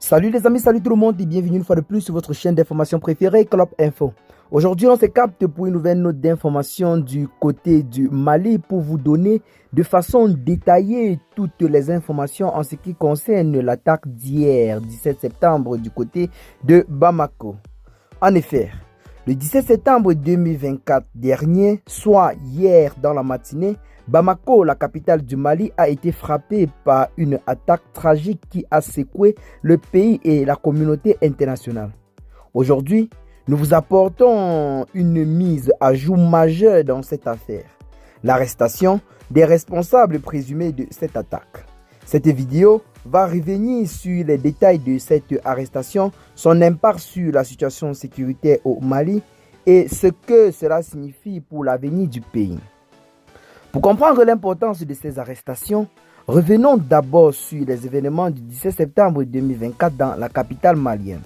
Salut les amis, salut tout le monde et bienvenue une fois de plus sur votre chaîne d'information préférée, Club Info. Aujourd'hui, on se capte pour une nouvelle note d'information du côté du Mali pour vous donner de façon détaillée toutes les informations en ce qui concerne l'attaque d'hier, 17 septembre, du côté de Bamako. En effet, le 17 septembre 2024 dernier, soit hier dans la matinée, Bamako, la capitale du Mali, a été frappée par une attaque tragique qui a secoué le pays et la communauté internationale. Aujourd'hui, nous vous apportons une mise à jour majeure dans cette affaire, l'arrestation des responsables présumés de cette attaque. Cette vidéo va revenir sur les détails de cette arrestation, son impact sur la situation sécuritaire au Mali et ce que cela signifie pour l'avenir du pays. Pour comprendre l'importance de ces arrestations, revenons d'abord sur les événements du 17 septembre 2024 dans la capitale malienne.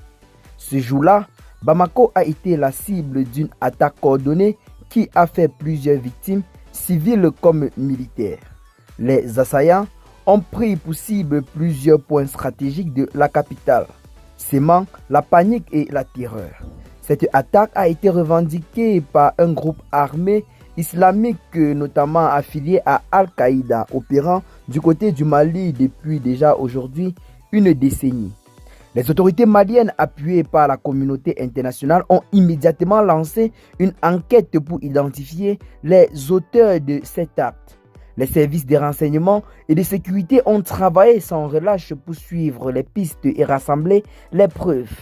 Ce jour-là, Bamako a été la cible d'une attaque coordonnée qui a fait plusieurs victimes, civiles comme militaires. Les assaillants ont pris pour cible plusieurs points stratégiques de la capitale, sémant la panique et la terreur. Cette attaque a été revendiquée par un groupe armé islamique notamment affilié à Al-Qaïda, opérant du côté du Mali depuis déjà aujourd'hui une décennie. Les autorités maliennes, appuyées par la communauté internationale, ont immédiatement lancé une enquête pour identifier les auteurs de cet acte. Les services de renseignement et de sécurité ont travaillé sans relâche pour suivre les pistes et rassembler les preuves.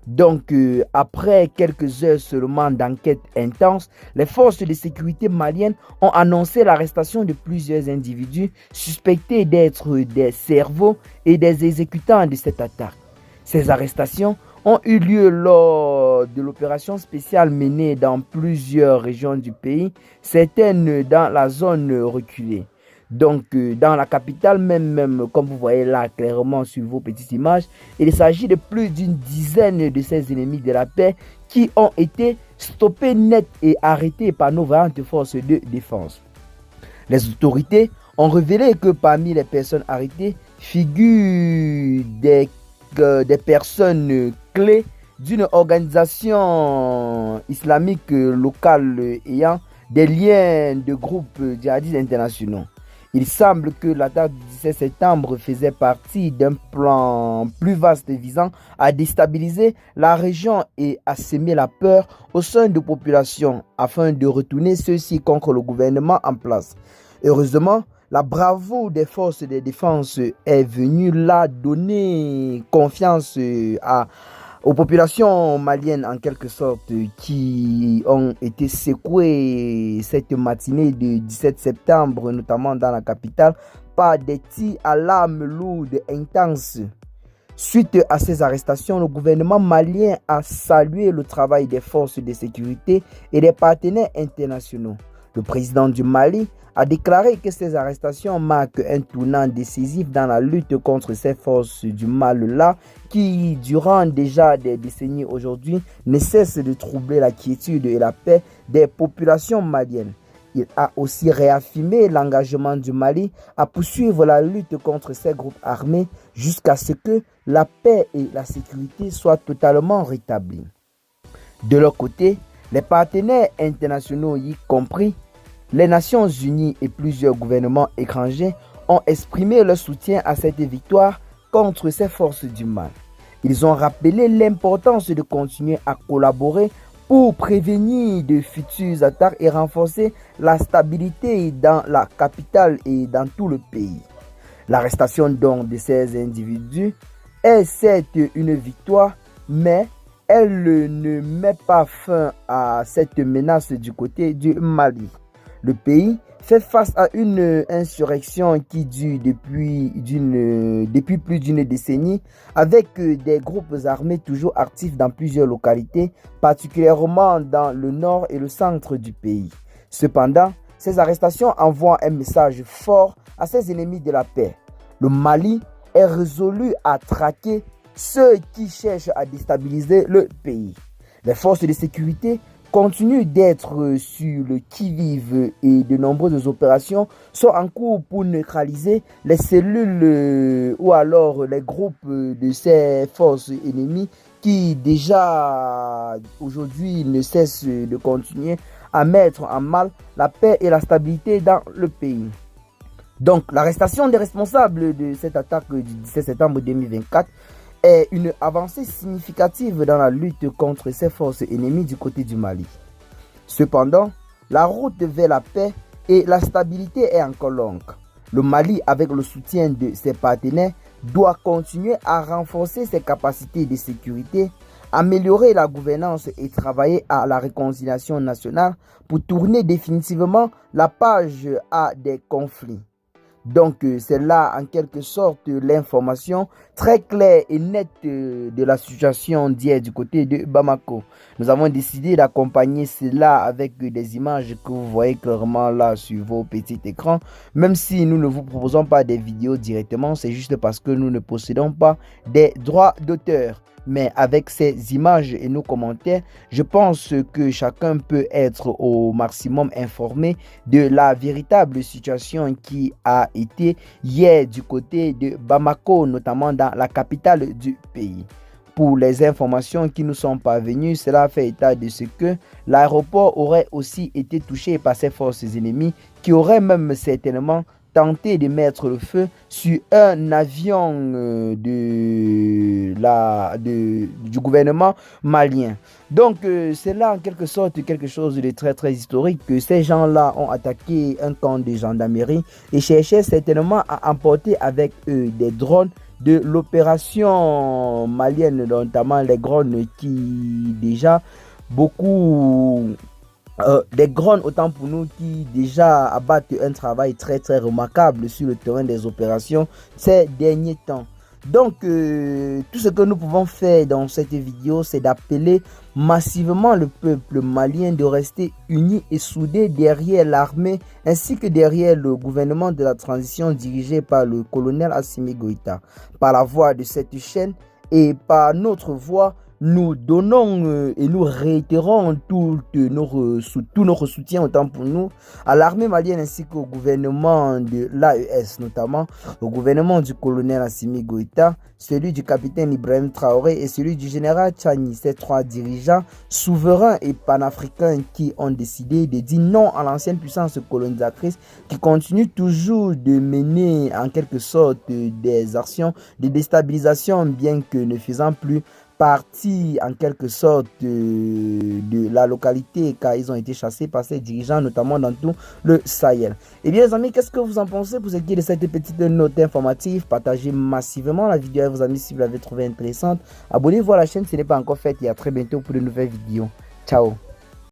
Donc, après quelques heures seulement d'enquête intense, les forces de sécurité maliennes ont annoncé l'arrestation de plusieurs individus suspectés d'être des cerveaux et des exécutants de cette attaque. Ces arrestations ont eu lieu lors de l'opération spéciale menée dans plusieurs régions du pays, certaines dans la zone reculée. Donc, dans la capitale même, comme vous voyez là clairement sur vos petites images, il s'agit de plus d'une dizaine de ces ennemis de la paix qui ont été stoppés net et arrêtés par nos vaillantes forces de défense. Les autorités ont révélé que parmi les personnes arrêtées figurent des personnes clés d'une organisation islamique locale ayant des liens de groupes djihadistes internationaux. Il semble que l'attaque du 17 septembre faisait partie d'un plan plus vaste visant à déstabiliser la région et à semer la peur au sein de populations afin de retourner ceux-ci contre le gouvernement en place. Heureusement, la bravoure des forces de défense est venue là donner confiance aux populations maliennes en quelque sorte qui ont été secouées cette matinée du 17 septembre, notamment dans la capitale, par des tirs à l'arme lourde intenses. Suite à ces arrestations, le gouvernement malien a salué le travail des forces de sécurité et des partenaires internationaux. Le président du Mali a déclaré que ces arrestations marquent un tournant décisif dans la lutte contre ces forces du mal-là qui, durant déjà des décennies aujourd'hui, ne cessent de troubler la quiétude et la paix des populations maliennes. Il a aussi réaffirmé l'engagement du Mali à poursuivre la lutte contre ces groupes armés jusqu'à ce que la paix et la sécurité soient totalement rétablies. De leur côté, les partenaires internationaux, y compris les Nations Unies et plusieurs gouvernements étrangers, ont exprimé leur soutien à cette victoire contre ces forces du mal. Ils ont rappelé l'importance de continuer à collaborer pour prévenir de futures attaques et renforcer la stabilité dans la capitale et dans tout le pays. L'arrestation donc de ces individus est certes une victoire, mais elle ne met pas fin à cette menace du côté du Mali. Le pays fait face à une insurrection qui dure depuis plus d'une décennie avec des groupes armés toujours actifs dans plusieurs localités, particulièrement dans le nord et le centre du pays. Cependant, ces arrestations envoient un message fort à ces ennemis de la paix. Le Mali est résolu à traquer ceux qui cherchent à déstabiliser le pays. Les forces de sécurité continuent d'être sur le qui-vive et de nombreuses opérations sont en cours pour neutraliser les cellules ou alors les groupes de ces forces ennemies qui déjà aujourd'hui ne cessent de continuer à mettre en mal la paix et la stabilité dans le pays. Donc, l'arrestation des responsables de cette attaque du 17 septembre 2024 est une avancée significative dans la lutte contre ces forces ennemies du côté du Mali. Cependant, la route vers la paix et la stabilité est encore longue. Le Mali, avec le soutien de ses partenaires, doit continuer à renforcer ses capacités de sécurité, améliorer la gouvernance et travailler à la réconciliation nationale pour tourner définitivement la page à des conflits. Donc, c'est là en quelque sorte l'information très claire et nette de la situation d'hier du côté de Bamako. Nous avons décidé d'accompagner cela avec des images que vous voyez clairement là sur vos petits écrans. Même si nous ne vous proposons pas des vidéos directement, c'est juste parce que nous ne possédons pas des droits d'auteur. Mais avec ces images et nos commentaires, je pense que chacun peut être au maximum informé de la véritable situation qui a été hier du côté de Bamako, notamment dans la capitale du pays. Pour les informations qui nous sont parvenues, cela fait état de ce que l'aéroport aurait aussi été touché par ces forces ennemies qui auraient même certainement tenté de mettre le feu sur un avion du gouvernement malien. Donc, c'est là en quelque sorte quelque chose de très très historique que ces gens-là ont attaqué un camp de gendarmerie et cherchaient certainement à emporter avec eux des drones de l'opération malienne, notamment les drones qui déjà des drones autant pour nous qui déjà abattent un travail très très remarquable sur le terrain des opérations ces derniers temps. Donc tout ce que nous pouvons faire dans cette vidéo, c'est d'appeler massivement le peuple malien de rester uni et soudé derrière l'armée ainsi que derrière le gouvernement de la transition dirigé par le colonel Assimi Goïta. Par la voix de cette chaîne et par notre voix, nous donnons et nous réitérons tout notre soutien autant pour nous à l'armée malienne ainsi qu'au gouvernement de l'AES, notamment au gouvernement du colonel Assimi Goïta, celui du capitaine Ibrahim Traoré et celui du général Tchani, ces trois dirigeants souverains et panafricains qui ont décidé de dire non à l'ancienne puissance colonisatrice qui continue toujours de mener en quelque sorte des actions de déstabilisation bien que ne faisant plus partie en quelque sorte de la localité car ils ont été chassés par ces dirigeants notamment dans tout le Sahel. Et bien les amis, qu'est-ce que vous en pensez pour ce qui est de cette petite note informative? Partagez massivement la vidéo avec vos amis si vous l'avez trouvée intéressante. Abonnez-vous à la chaîne si ce n'est pas encore fait et à très bientôt pour de nouvelles vidéos. Ciao.